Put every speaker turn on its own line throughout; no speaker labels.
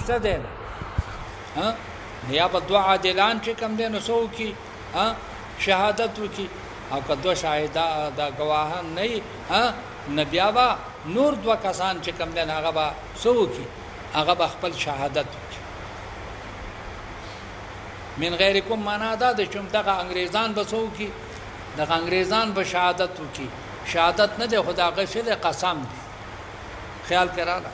شته دی یا به دوه عادلان چې کوم دی نو څه وکړي شهادت وکړي او که دوه شاهده د ګواهان نه وي نه بیا به نور دوه کسان چې کوم دی هغه به څه وکړي هغه به خپل شهادت وکړي من غیرکم معنا دا د چې دغه انګریزان به څه وکړي دغه انګریزان به شهادت وکړي شهادت نه دی خو د هغه څه دی قسم دی خیال کراله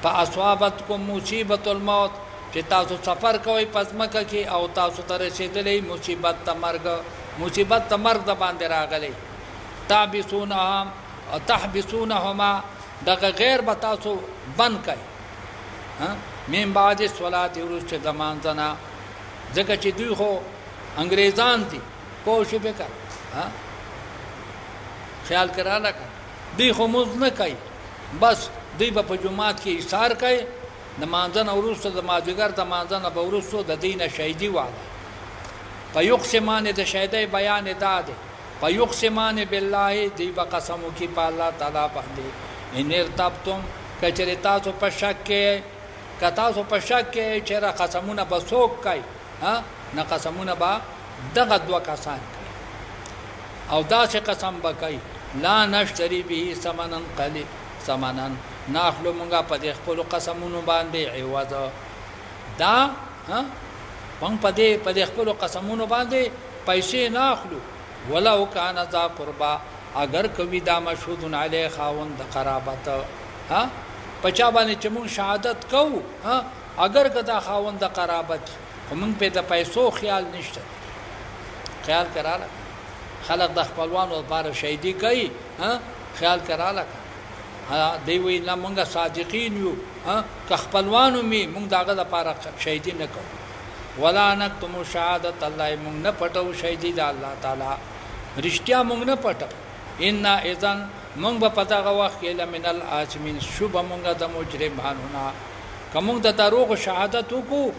فاصابتکم مصیبت الموت چې تاسو سفر کوئ په ځمکه کې او تاسو ته رسېدلی مصیبت د مرګ د باندې راغلی تحبسونهما دغه غیر به تاسو بند کئ من بعد الصلاة وروسته د مانځه نه ځکه چې دوی خو انګریزان دي پوه شوې که خیال کراله که دوی خو مونځ نه کوي بس دوی به په جومات کې ایثار کوي د مانځه نه وروسته د مازدیګر د مانځه نه به وروستو د دوی نه شهیدي واله په یقسمان د شهیدۍ بیان دا دی په یقسمان بالله دوی به قسم وکړي په الله تعالی باندې ان ارتبتم که چېرې تاسو په شک کې که تاسو په شک کې چېرې قسمونه به څوک کوي نه قسمونه به دغه دوه کسان کوي او داسې قسم به کوي لا نشتري به ثمنا ناخلو مونږه په دې خپلو قسمونو باندې عوض دا مونږ په دې خپلو قسمونو باندې پیسې ناخلو ولو کان ذا قربا اگر کوي دا مشهود علی خاوند د قرابت په چا باندې چې مونږ شهادت کوو اگر کدا خاوند د قرابت خو مونږ په د پیسو خیال نشته خیال کراله خلق د خپلوانو لپاره شهیدي کوي خیال کراله دی وی نه مونږه صادقین یو که خپلوانو می مونږ داغه لپاره شهیدي نه کوو ولا نکتم شهادت الله مونږ نه پټو شهیدي د الله تعالی رښتیا مونږ نه پټو ان اذن مونږ په پتاغه وخت کې لمن الاسمین شوب مونږه د مجرمانو نه کوم د دروغ شهادت وکړو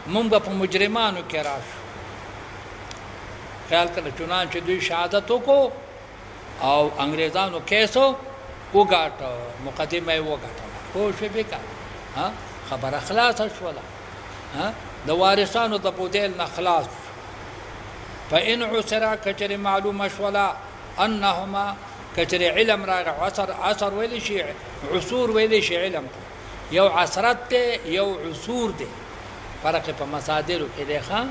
مونږ په مجرمانو کې راشو خیال کړه چنانچه دوی شهادت وکړو او انګريزانو کیسو وګاټه مقدمه یې وګاټه خو شو به کا خبر خلاص شوله د وارثانو د بودیل نه خلاص فإن عسر کچره معلومه شولا انهما کچره علم راغ عصر ویل شي عصور ویل شي علم یو عصرت ته یو عصور ده فرق په مصادر کې ده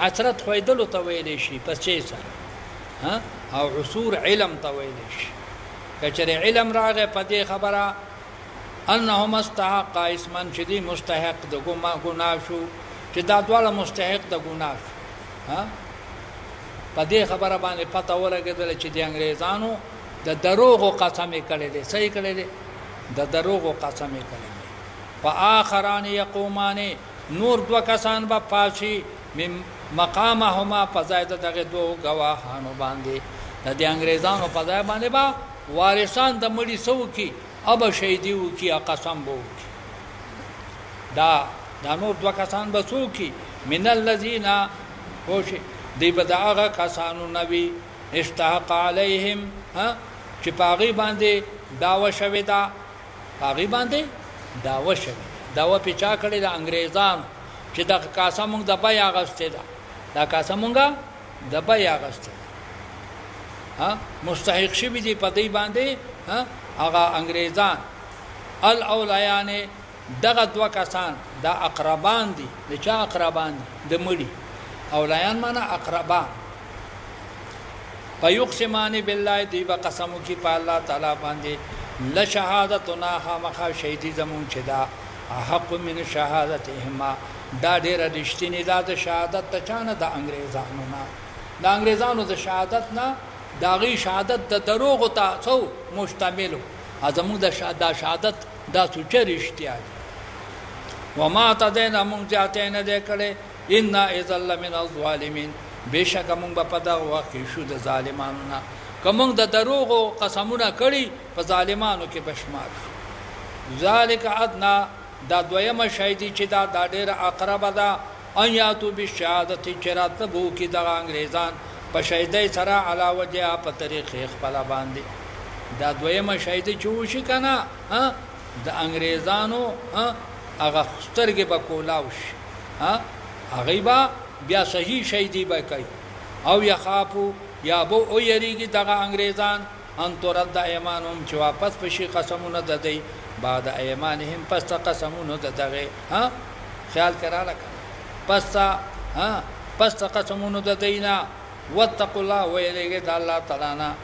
عصرت خویدلو ته ویل شي پس چي سره او عصور علم ته ویل شي کچره علم راغ په دې خبره انهم استحق اسمن شدي مستحق د ګناه شو چې دا دواړه مستحق د ګناه شو په دې خبره باندې پته ولګېدل چې د انګريزانو د دروغ قسم کړي دي صحیح کړي دي د دروغ قسم کړي دي فآخران يقومان نور دو کسان به پاشي مقامهما فزاید دغه دو گواهانو باندې د انګريزانو په ځای باندې با وارثان د مړي سو کی اب شهیدی و کی قسم بو کی دا نور دو کسان به سو کی من الذين خوش دی بداغه کسانو نبی استحق علیهم چې پاغي باندې داوا شوی دا پاغي باندې داوا شوی داوا پیچا کړی د انګريزان چې دا قسم د بیا غسته دا قسمونګه د بیا غسته مستحق شوی دی په دې باندې هغه انګريزان الاولیان دغه دوا کسان دا اقربان دي د چا اقربان د مړي اولیان معنا اقربان فیقسمان بالله دی قسم کی په الله تعالی باندې لشهادتنا خامخ شهیدی زمون چې دا حق من شهادتهما دا ډیره رښتینی دا د شهادت ته چانه د انګريزانو نه د انګريزانو د شهادت نه دا غي شهادت د دروغ ته څو مشتمل ازمو د شهادت دا څه رښتیا وما تدینا مونږ ته نه دکړي ان اذل من الظالمین بشک مونږ په دا وخت شو د ظالمانو نه کوم د دروغ قسمونه کړي په ظالمانو کې بشمار ذالک ادنا دا دویمه شهیدی چې دا ډېر اقرب ده ان یاتو بالشهادت چرات بو کې د انګريزان په شهیدی سره علاوه جه په طریقې خپل باندې دا دویمه شهیدی چې وشي کنه د انګريزانو هغه سترګې به کولاو شي هغوی به بیا صحیح شهیدي به کوي او یخافو یا به او یریږي دغه انګریزان ان ترد ایمانهم چې واپس بشي قسمونه د دوی بعد ایمانهم پس ته قسمونه د دغې خیال کراله پس ته قسمونه د دوی نه واتقوا الله ویریږي د الله تعالی نه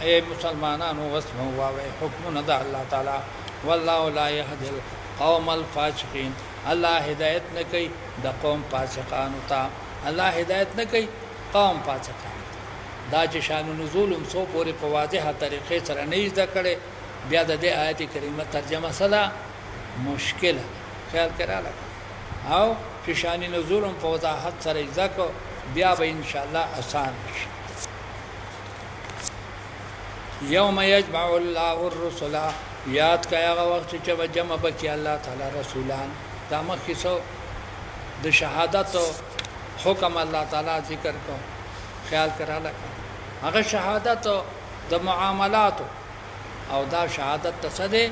ای مسلمانانو واسمعوا واورئ حکمونه د الله تعالی والله لا يهدي القوم الفاسقين الله هدایت نه کوي د قوم فاسقانو ته الله هدایت نه کوي قوم فاسقان دا چې شان نزول هم سو پورې په واضحه طریقې سره نه زده کړي بیا د دې آیت کریمه ترجمه سره مشکله خیال کړه او چې شان نزول هم په وضاحت سره زده کو بیا به ان شاء الله آسان شي یوم یجمع الله الرسل یاد کړه هغه وخت چې جمع بکي الله تعالی رسولان دا مخکې سو د شهادت حکم الله تعالی ذکر کو خیال کراله هغه شهادت د معاملات او دا شهادت تصدی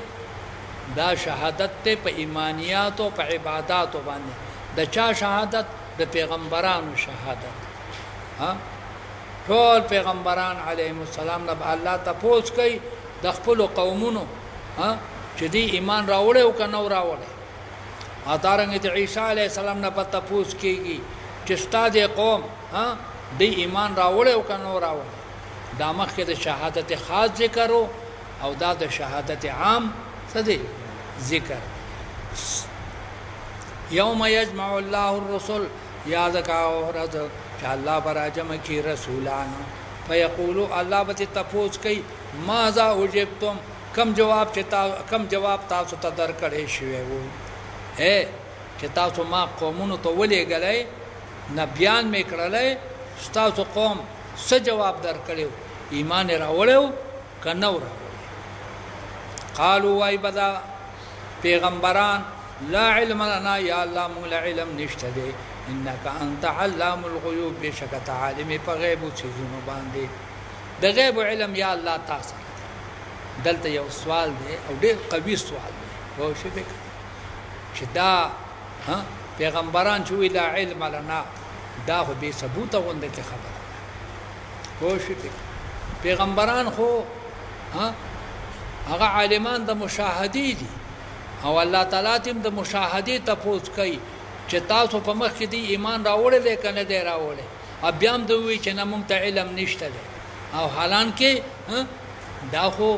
دا شهادت ته په ایمانیات او په عبادت باندې د چا شهادت د پیغمبرانو شهادت ټول پیغمبران علیهم السلام نه الله تاسو کوي د خپل قومونو چې دی ایمان راوړې او کنه راوړې اتارنګ ته عیسی علیه السلام نه پته پوس کیږي چې ستاسو قوم دی ایمان راوړې او کنه راوړې دا مخکې د شهادت خاص ذکر او دا د شهادت عام څه دی ذکر یوم یجمع الله الرسل یاد کا ورځ چې الله براجم کی رسولان فیقولوا الله به تفوز کوي ماذا اجبتم کم جواب تاسو ته درکړې شوی وو چې تاسو ما قومونو ته ولې غلې نه بیان می کړلې تاسو قوم څه جواب درکړو ایمان راوړو کنه راوړو قالوا وای بدا پیغمبران لا علم لنا یا الله موږ علم نشته دی انك انت علام الغيوب بشکت عالم په غیب او چیزونو باندې د غیب علم یا الله تاسو دلته یو سوال دی او ډېر قوي سوال دی او شي به چې دا پیغمبران چې ویل علم لنا دا خو به ثبوت غونډه کې خبره خو شي پیغمبران خو هغه عالمان د مشاهدې دي او الله تعالی تم د مشاهدې تفوز کوي چې تاسو په مخ کې دی ایمان راوړل کنه دی راوړل بیا هم دوی چې نه مونږ ته علم نشته دی او حالان کې دا خو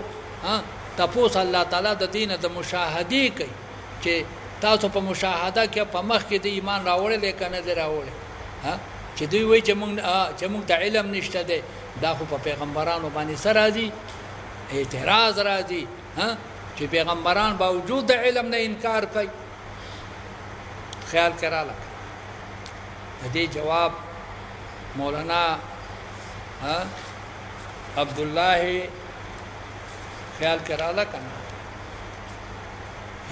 تفوز الله تعالی د دین د مشاهدې کوي چې تاسو په مشاهده کې په مخ کې دی ایمان راوړل کنه دی راوړل چې دوی وایي چې مونږ ته علم نشته دی دا خو په پیغمبرانو باندې سره راځي اعتراض راځي چې پیغمبران باوجود د علم نه انکار کوي خیال کراله دې جواب مولانا عبد الله خیال کراله کنه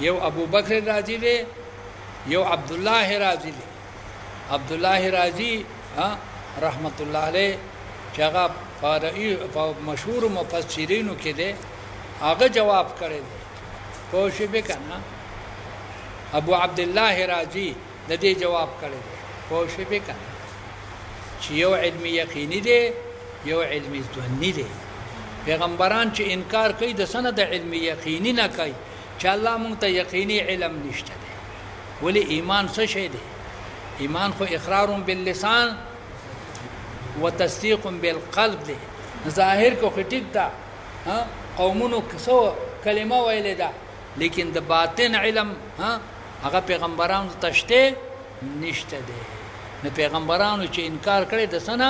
یو ابو بکر رازی دی یو عبد الله رازی دی عبد الله رازی رحمت الله علیه چې هغه مشهور مفسرینو کې دی هغه جواب کړی دی کوشش وکړه ابو عبد الله رازی د دې جواب کړی دی کوشش وکړه چې یو علم یقیني دی یو علم ظنی دی پیغمبران چې انکار کوي د سند علم یقیني نه کوي چې الله مونږ ته یقیني علم نشته دی ولی ایمان څه شی دی ایمان خو اقرار باللسان وتصديق بالقلب دی ظاهر کو خټیک دا قومونو کسو کلمه ویل دا لیکن د باطن علم هغه پیغمبرانو تشته نشته دی نه پیغمبرانو چې انکار کړي د سنا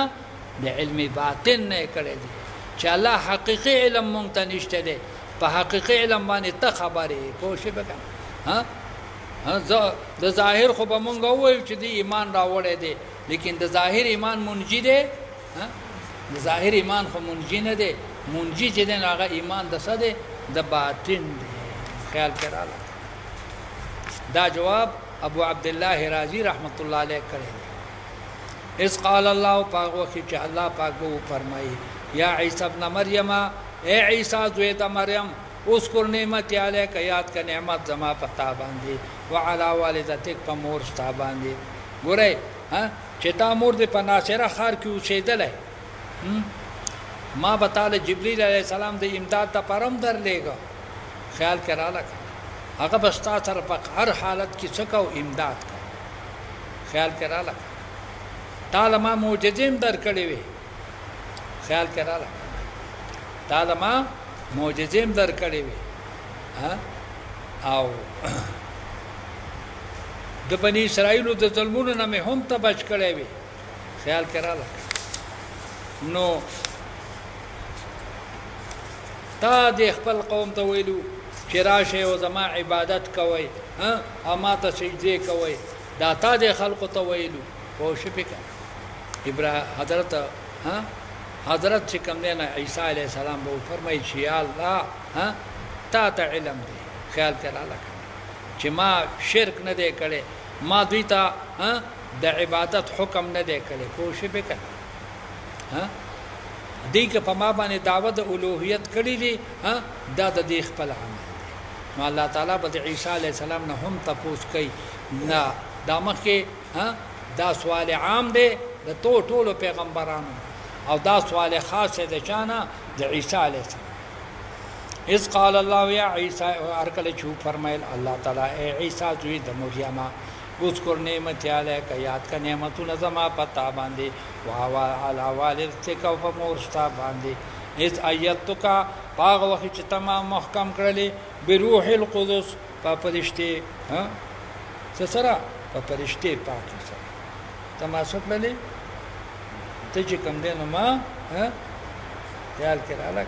د علم باطن نه کړي دي چې الله حقيقي علم مونږ ته نشته دی په حقيقي علم باندې ته خبره کوشش وکړه د ظاهر خو به مونږ وایو چې دی ایمان راوړی دی لیکن د ظاهر ایمان منجی دی د ظاهر ایمان خو منجی نه دی منجی چې دی هغه ایمان د څه دی د باطن دی خیال کړه دا جواب ابو عبد الله رازی رحمت الله علیه کړی اس قال الله پاک وخت چې الله پاک وو فرمایي یا عیسی ابن مریم اے عیسی زوی د مریم اذکر نعمت علیک یاد کا نعمت زما پتا باندې وعلى والدتک په مور ستا باندې ګورئ چې تا مور دې په ناصره ښار کې اوسېدلی ما به تعالی جبریل علیه السلام د امداد دپاره هم درلېږه خیال کې راله هغه به ستا سره په هر حالت کې څه کو امداد کو خیال کې راله تعالی ما معجزې هم درکړې وې خیال کې راله تعالی ما معجزې هم درکړې وې او د بني اسرائیلو د ظلمونو نه مې هم ته بچ کړی وې خیال کې راله نو تا د خپل قوم ته ویلو چې راشئ او زما عبادت کوئ او ما ته سجدې کوئ دا تا د خلقو ته ویلو پوه شوې که حضرت چې کوم دی نه عیسی علیه السلام به وفرمایي چې یا الله تا ته علم دی خیال کې راله چې ما شرک نه دی کړی ما دوی ته د عبادت حکم نه دی کړی پوه شوې که دی که په ما باندې دعوت د الوهیت کړی دی دا د دې خپل عمل دی نو الله تعالی به د عیسی علیه السلام نه هم تپوس کوي نه دا مخکې دا سوال عام دی د ټولو پیغمبرانو او دا سوال خاص دی د چا نه د عیسی علیه السلام اذ قال الله یا عیسی هر کله چې فرمایل الله تعالی ای عیسی زوی د مریم اذکر نعمت علیک یاد کا نعمتونه زما پتا باندې وا علی والدتک او په مور ستا باندې اذ ایتک پاغه وخت چې تمام محکم کړلې بروح القدس په فرشته سره په فرشته پاک سره تماسو کړلې ته چې کوم دی نو ما خیال کې رااله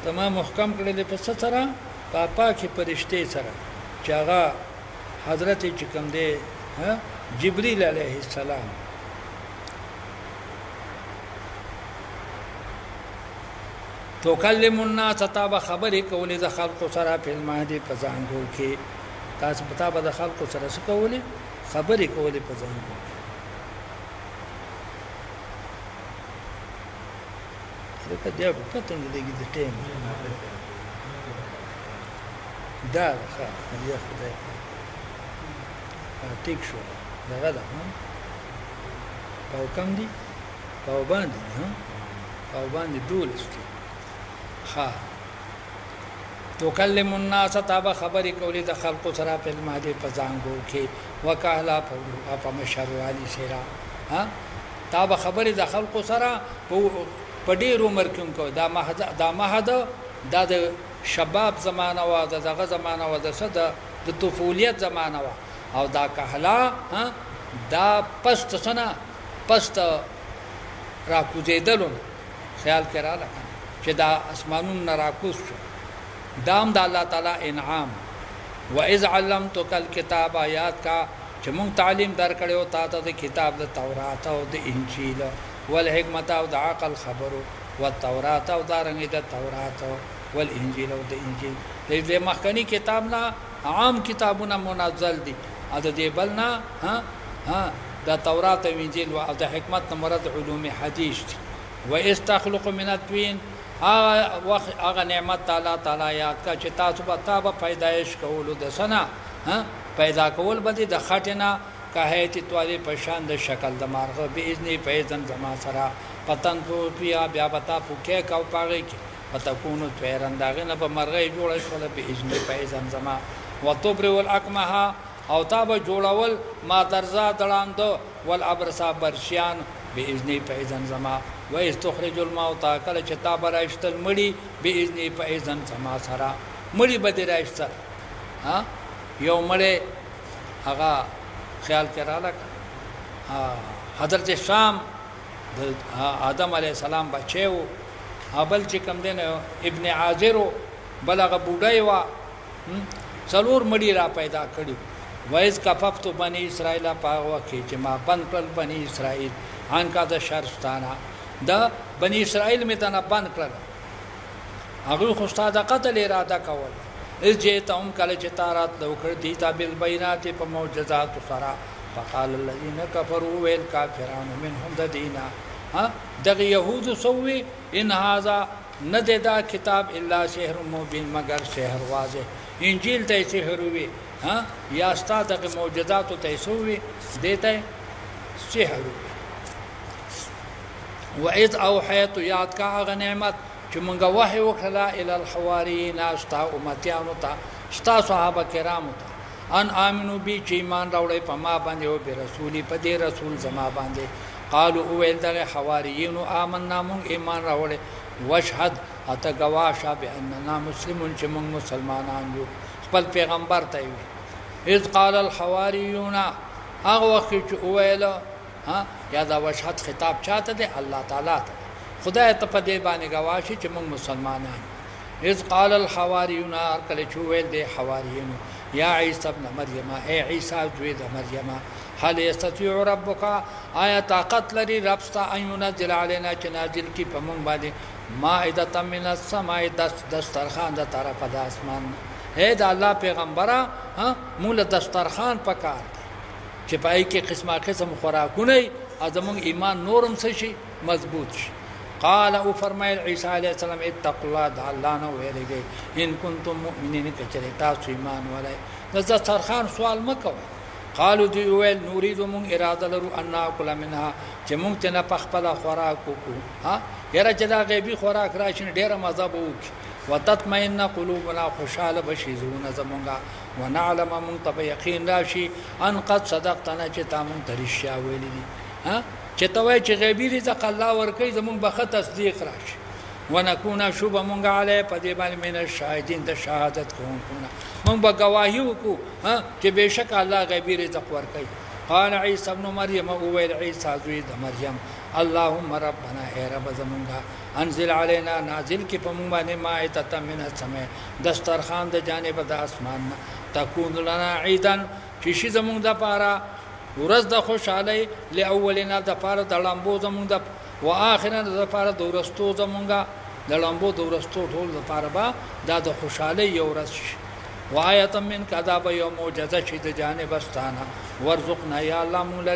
تمام محکم کړل په سره پاپا کې فرشته سره چې هغه حضرت چې کوم دی جبريل علیه السلام تو کلم الناس تاب خبرې کولې د خلکو سره په المهدي په ځانګو کې تاسو پتا به د خلکو سره څه کولې خبرې کولې په ځانګو لکه دی په پتون دی د ټیم دا ښه دی خدای ټیک شو دغه ده او کم دي او باندې او باندې دولستي ها تو کلم الناس تاب خبرې کولې د خلکو سره په المهدي په ځانګو کې وکاله په مشروعالي سره تاب خبرې د خلکو سره په ډېر عمر کې کو دا مهد دا د شباب زمانہ وا دغه زمانہ وا د طفولیت زمانہ وا او دا کهلا دا پست سنا پست را کوزیدلون خیال کرا لکه چې دا اسمانون راکوس شو دام د الله تعالی انعام و اذ علمتک الكتاب آیات کا چې مونږ تعلیم درکړیو تا ته د کتاب د تورات او د انجیل والحکمت او د عقل خبرو والتورات او دارنګ د تورات والانجیل او د انجیل د مخکنی کتاب نه عام کتابونه منزل دي ا د دې بلنا د تورات او انجیل او د حکمت نه مراد علوم حدیث و استخلق من الطين هغه نعمت تعالی یاد کا چې تاسو به تابه پیدایش کولو د سنا پیدا کول بده د خټینا کاهیت توالي په شان د شکل د مارغه به اذن په اذن زما سره پتن په بیا بتا پوکه کا پاږي کی پتا کونو پیرنداغه نه په مرغه جوړ شول به اذن په اذن زما وتبر والاقمها او تابه جوړول ما درزا دلاندو والابرصا برشیان به اذن په اذن زما و استخرج الموتى کله چې تابه راشتل مړي به اذن په اذن زما سره مړي به راشتل یو مړی هغه خیال کراله حضرت شام د آدم علیه السلام بچو ابل چې کوم دین ابن عازر بلغه بوډای وا څلور مړي را پیدا کړي وایز کففت بنی اسرائیل پاغه کې چې ما بند کړل بنی اسرائیل ان کا د شرستانه د بنی اسرائیل می ته نه بند کړل هغه خو استاد قتل اراده کول از جیتهم کله چې تارات لو کړ دي تابل بینات په معجزات سره فقال الذين كفروا والكافرون منهم ددينا دغ يهود سوي ان هذا نددا كتاب الا سحر مبين مگر سحر واضح انجیل ته سحر وي یا استاد د معجزات ته سوي دیته سحر واذ اوحيت یاد کا هغه نعمت چې مونږه وحي وکړه الى الحواريين استا امتيانو ته استا صحابه کرامو ته ان امنو بي چې ایمان راوړې په ما باندې او به رسولي په دې رسول زما باندې قالوا اول دغه حواريين آمنا مونږ ایمان راوړې واشهد اته گواشه باننا مسلمون چې مونږ مسلمانان یو خپل پیغمبر ته وي اذ قال الحواريون هغه وخت چې اویل یا دا واشهد خطاب چاته دی الله تعالی ته خدای ته په دې باندې گواشه چې مونږ مسلمانان اذ قال الحواريون کله چې ویل دي حواريون یا عیسی ابن مریم اے عیسی زوی د مریم هل یستطيع ربک آیا طاقت لري رب ستا ان ينزل علينا چې نازل کی په مونږ باندې مائده من السماء دسترخوان د طرفه د اسمان اے د الله پیغمبره موږ دسترخوان پکار چې پای کې قسمه قسم خوراکونه ازمون ایمان نورم شي مضبوط شي قال او فرمایل عیسی علیہ السلام اتقوا الله د الله نه ویریږي ان کنتم مؤمنین کچره تاسو ایمان ولای دسترخوان سوال مکوئ قالوا دی ویل نريد من اراده لرو ان ناكل منها چې مونږ ته نه پخپل خوراک وکړو یره چې دا غیبی خوراک راشي ډیره مزه به وکړي وتطمئن قلوبنا خوشاله بشي زونه زمونږه ونعلم من طب یقین راشي ان قد صدقتنا چې تا مونږ ترشیا ویل دي چې توای چې غیبی رزق الله ورکړي زمونږ به تصدیق راشي ونكون شوب مونږ علی په دې باندې من الشاهدین د شهادت کوونکو مونږ به گواهی وکړو چې بهشکه الله غیبی رزق ورکړي قال عیسی ابن مریم او ویل عیسی زوی د مریم اللهم ربنا اے رب زمونږه انزل علينا نازل کی په مونږ باندې مائده من السماء دسترخوان د جانب د اسمان تكون لنا عیدا چې شي زمونږ د پاره ورځ د خوشاله لاولنا د پاره د لامبو زمونږ د واخرنا د پاره د ورستو زمونږه د لامبو د ورستو ټول د پاره با د خوشاله یو ورځ وآیت من کذاب یوم معجزه چې د جانب استانه ورزقنا یا الله مولا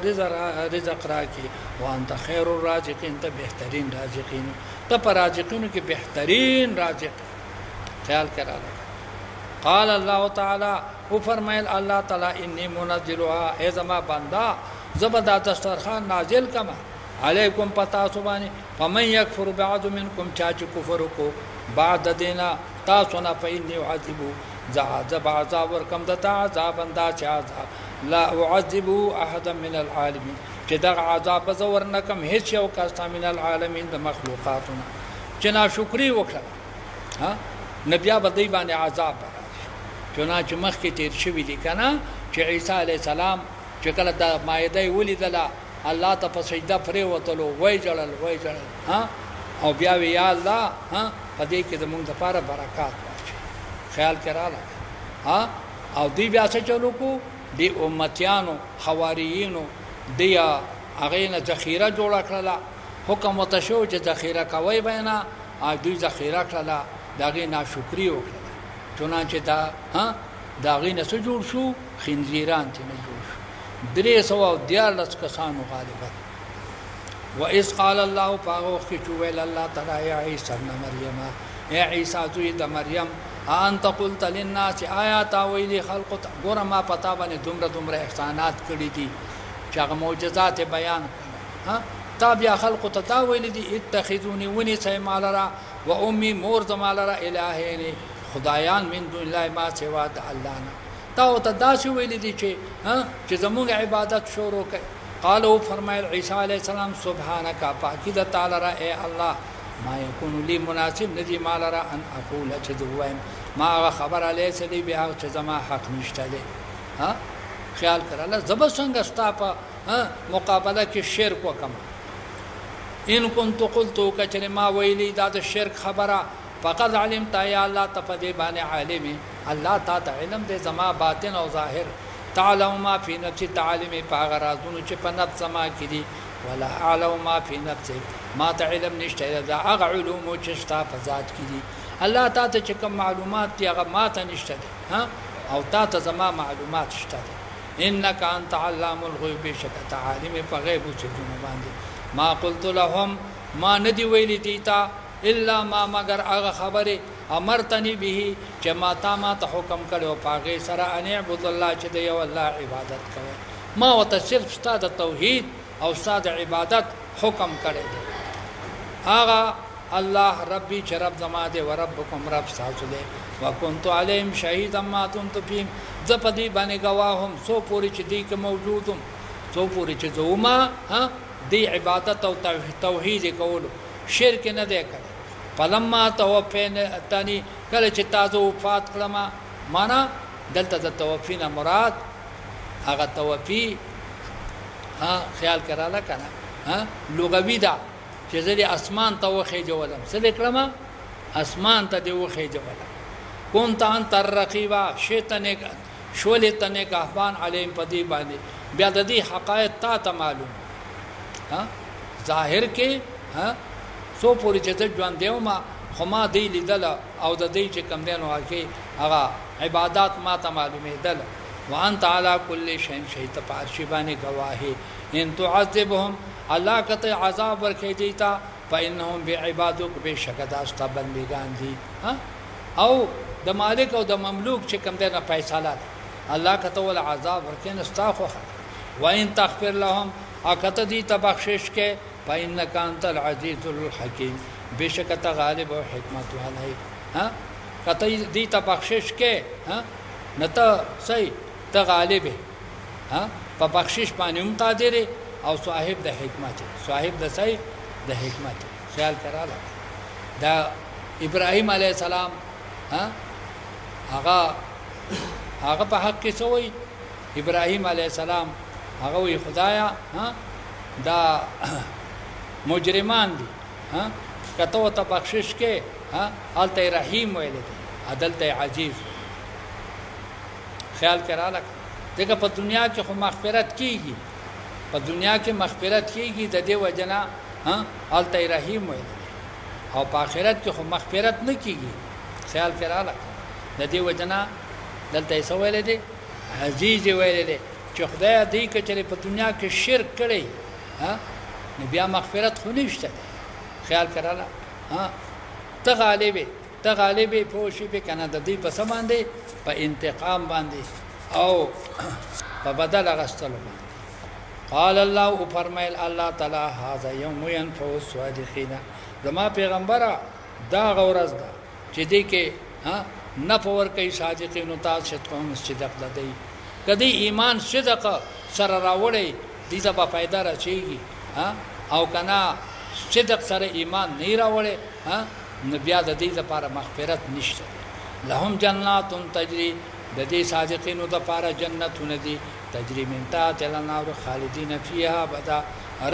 رزق راکی وانت خیر الرازقین ته بهترین رازقین ته پر رازقینو کې بهترین رازق خیال کړه قال الله تعالی او فرمایل الله تعالی انی منزلها ای زما بندا زبدا دسترخوان نازل کما علیکم پتا سبانی فمن یکفر بعد منکم چاچ کفر کو بعد دینا تاسو نه فإني يعذبو عذاب عذاب ورکم دتا عذاب انداز عذاب لا اعذب احد من العالمين چې دا عذاب زور نکم هیڅ یو کس من العالمین د مخلوقاتنا چې ناشکری وکړه نبیا بدی باندې عذاب چنانچه مخکې تیر شوی دی کنه چې عیسی علی السلام چې کله د مائده ولیدله الله ته په سجده پرې وتلو وای جړل او بیا وی یا الله په دې کې زموږ لپاره برکات واچي خیال کړه او دی بیا څه چلو کو دی امتیانو حواریینو دی هغه نه ذخیره جوړ کړله حکم وتشو چې ذخیره کوي بینا او دوی ذخیره کړله داغه ناشکری وکړه چنانچه داغه نه څه جوړ شو خنزیران ته نه جوړ شو 314 کسانو غالبا وإذ قال الله فاغوخ چویل الله تعالی یا عیسی ابن مریم یا عیسی زوی د مریم انت قلت للناس آیات ویلی خلق ګور ما پتا باندې دومره احسانات کړی دي چې هغه معجزات بیان کړه تا بیا خلق ته ویل دي اتخذوني ونی سي مالرا و امي مور زمالرا الهین خدایان من دون الله ما سوا د الله نه تا ته داسې ویل دي چې زموږ عبادت شروع کړي قالوا فرمایل عیسی علیہ السلام سبحانك پاکی د تعالی را اے الله ما يكون لي مناسب ندی مال را ان اقول چدویم ما خبر علی سلی بیا چې زما حق نشته دی خیال کړه زب څنګه ستا په مقابله کې شرک وکم ان كنت قلت کچره ما ویلی دا د شرک خبره فقد علمت یا الله تفدی باندې عالم الله تا علم دې زما باطن او ظاهر تعلم ما في نفسي تعلم پاغرازونو چې په نفس ما کې دي ولا اعلم ما في نفسي ما تعلم نشته دا هغه علوم چې ستا په ذات کې دي الله تعالی چې کوم معلومات دي هغه ما ته نشته او تا ته زما معلومات شته انک انت علام الغیوب بشک عالم په غیب او سرونه باندې ما قلت لهم ما ندی ویلی دیتا الا ما مگر هغه خبره امرتنی به چې ما ته حکم کړو پاګه سره ان عبد الله چې دی الله عبادت کوي ما وت صرف ستاد توحید او ستاد عبادت حکم کړی دی هغه الله ربي چې رب زما دی او ربکم رب تاسو دی وکنت عليهم شهيدا ما كنت فيهم زپدی باندې گواهم سو پوری چې دی کې موجودم سو پوری چې زوما ها دی عبادت او توحید کول شرک نه دی کړ فلما توفین اتانی کله چې تاسو وفات کړم معنا دلته د توفینا مراد هغه توفی ها خیال کراله کنه ها لغوی دا چې زری اسمان ته وخی جوړم سره کړم اسمان ته دی وخی جوړم كنت انت الرقيبا شیطان شولتن کهبان علیم پدی باندې بیا د دې حقایق ته معلوم ها ظاهر کې ها سو پوری چې ځوان دیو ما خما دی لیدل او د دې چې کم دینو هغه هغه عبادت ما ته معلومه دل وانت على كل شيء شهيد پارشی باندې گواهی ان تعذبهم الله کته عذاب ورکې دیتا فانهم بعبادك بشکد استبندگان دي ها او د مالک او د مملوک چې کم دینه فیصله الله کته ول عذاب ورکې نستاخو وان تغفر لهم اکته دی تبخشش کې فإنك أنت العزيز الحكيم بشکته غالب او حکمت والی ها کته دی تبخشش کې ها نته صحیح ته غالب ها په بخشش باندې هم قادر او صاحب د حکمت صاحب د صحیح د حکمت خیال کراله دا ابراهيم عليه السلام ها هغه په حق کې سوې ابراهيم عليه السلام هغه وی خدایا ها دا مجرمان دي ها کته ته بخشش کې ها الته رحیم ویل دي عدل ته عزیز خیال کراله دغه په دنیا کې خو مغفرت کیږي په دنیا کې مغفرت کیږي د دې وجنا ها الته رحیم ویل او په آخرت کې خو مغفرت نه کیږي خیال کراله د دې وجنا دلته یې ویل دي عزیز ویل دي چې خدای دې کچره په دنیا کې شرک کړي ها بیا مغفرت خو نشته خیال کراله ها ته غالب پوشي په کنه د دې په سماندې په انتقام باندې او په بدل غستلو باندې قال الله او فرمایل الله تعالی هاذا یوم ينفع الصادقین زما پیغمبره دا غورز ده چې دې کې ها نفور کوي صادقینو تاسو کوم صدق لدی کدی ایمان صدق سره راوړی دې ته په فائدہ راچیږي ها او کنا صدق سره ایمان نه راوړي ها بیا د دې لپاره مغفرت نشته لهم جنات تجري د دې صادقینو لپاره جنتونه دي تجري من تحتها الانهار خالدین فيها ابدا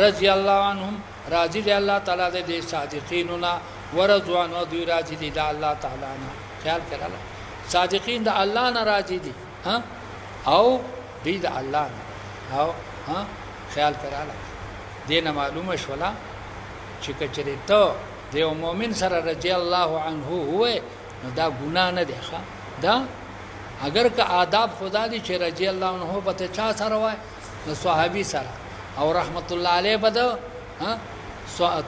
رضي الله عنهم راضي دي الله تعالی دې صادقینو نا ورضوان او دوی راضي دي د الله تعالی نه خیال کړه صادقین د الله نه راضي دي ها او دې د الله نه او ها خیال کړه دینه معلومه شولا چې کچری ته د یو مؤمن سره رضی الله عنه هو نو دا ګناه نه دی ښا دا اگر که آداب خدا دی چې رضی الله عنه په چا سره وای نو صحابي سره او رحمت الله علیه بده ها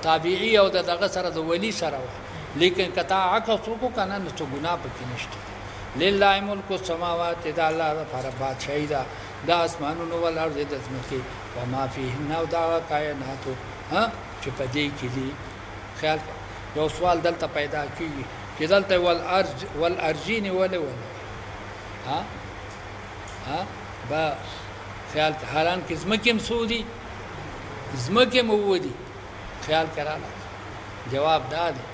تابعی او دغه سره د ولی سره وای لیکن کتا عکس کو کنه نو څه ګناه پکې نشته لله ملک السماوات دا الله لپاره بادشاہي دا د اسمانونو ول ارض د زمکه و ما فيهن او دا کائنات ها چې پدې کې دي خیال یو سوال دلته پیدا کیږي چې دلته والارجین ول ها با خیال حالان کې زمکه مسودي زمکه مودي خیال کراله جواب دا دی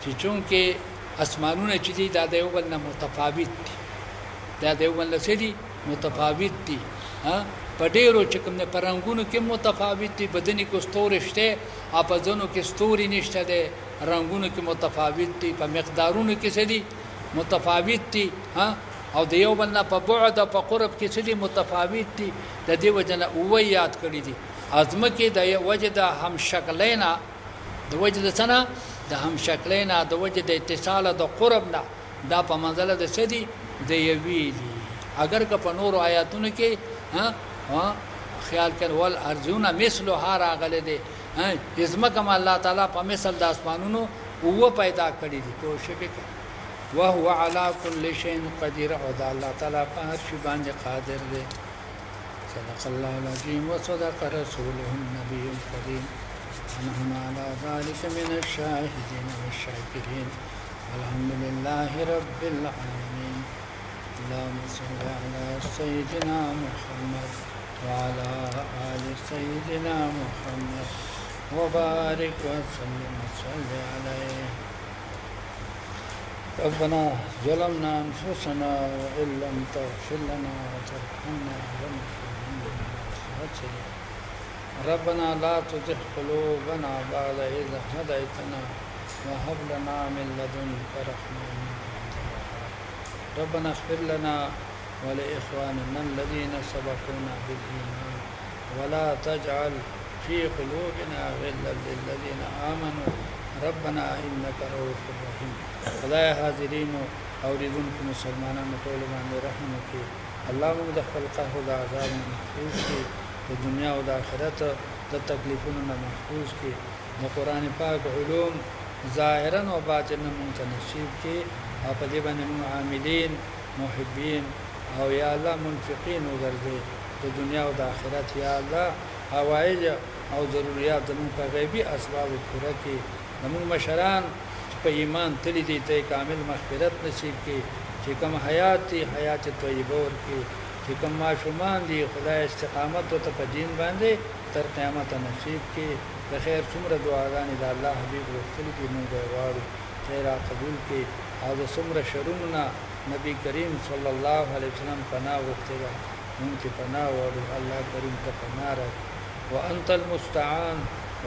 چې چونکه اسمانونه چې دي دا د یو بل نه متفاوت دي دا د یو بل څخه دي متفاوت دي ها په ډیرو چې کوم نه پرنګونو کې متفاوت دي بدني کو ستوري شته په ځونو کې ستوري نشته ده رنگونو کې متفاوت دي په مقدارونو کې څه دي متفاوت دي ها او د یو بل نه په بعد او په قرب کې څه دي متفاوت دي د دې وجنه او یاد کړی دي ازمه کې د وجد هم شکلینا د وجد څنګه د هم شکلینا د وجد اتصال د قرب نه دا په منزله د څه دي د یوی دي اگر که په نورو آیاتونو کې خیال کړ ول ارجونا مثلها راغله دي ازمکه ما الله تعالی په مثل د اسمانونو هو پیدا کړی دي کوشش وکړه وهو على كل شيء قدير او دا الله تعالی په هر شي باندې قادر دی صدق الله العظيم وصدق رسوله النبي الكريم ونحن على ذلك من الشاهدين والشاكرين الحمد لله رب العالمين اللهم صل على سيدنا محمد وعلى آل سيدنا محمد وبارك وسلم وصل عليه ربنا ظلمنا أنفسنا وإن لم تغفر لنا وترحمنا لنكونن من الخاسرين ربنا لا تزغ قلوبنا بعد إذ هديتنا وهب لنا من لدنك رحمة إنك أنت الوهاب ربنا اغفر لنا ولإخواننا الذين سبقونا بالإيمان ولا تجعل في قلوبنا غلا للذين آمنوا ربنا إنك رؤوف رحيم خدای حاضرین اوریدونکو مسلمانانو ټول باندې رحم وکړي الله موږ د خپل قهر د عذاب نه محفوظ کړي د دنیا او د آخرت د تکلیفونو نه محفوظ کړي د قرآن پاک علوم ظاهرا او باطنا موږ ته نصیب کړي او په دې باندې موږ عاملین محبین او یا الله منفقین وګرځي د دنیا او د آخرت یا الله حوایج او ضرورت زموږ په غیبي اسباب پوره کړي زموږ مشران په ایمان تللی دي ته کامل مغفرت نصیب کړي چې کوم حیات دي حیات طیبه ورکړي چې کوم معصومان دي خدای استقامت او په دین باندې تر قیامت نصیب کړي د خیر څومره دعاګانې د الله حبیب ورکړي دي موږ غواړو خیر قبول کړي او د څومره شرونو نبی کریم صلی الله علیه وسلم پناه وغوښتله موږ ته پناه وغواړو الله کریم ته پناه راکړي وانت المستعان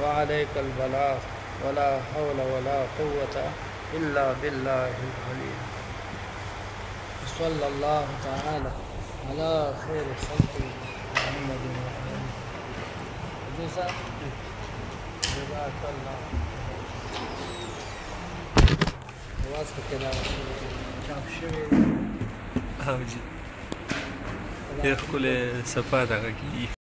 وعليك البلاغ ولا حول ولا قوة إلا بالله العلي صلى الله تعالى على خير خلقه محمد وعلى آله جزاك الله واسف كده شاف شوي
ډېر ښکلی صفا دغه کېږي